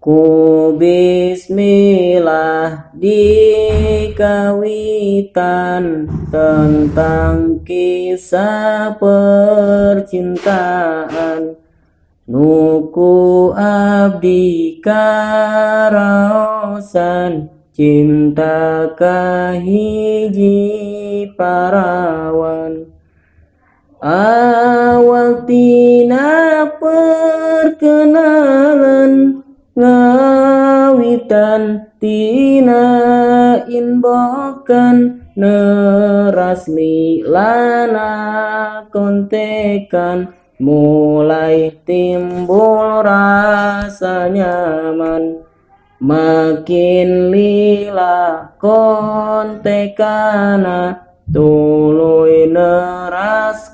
Ku bismillah dikawitan tentang kisah percintaan nuku abdi karaosan cinta kahiji parawan awal tina perkenalan ngawitan tina inbokan nerasli lana kontekan mulai timbul rasa nyaman makin lila kontekana tuluy neras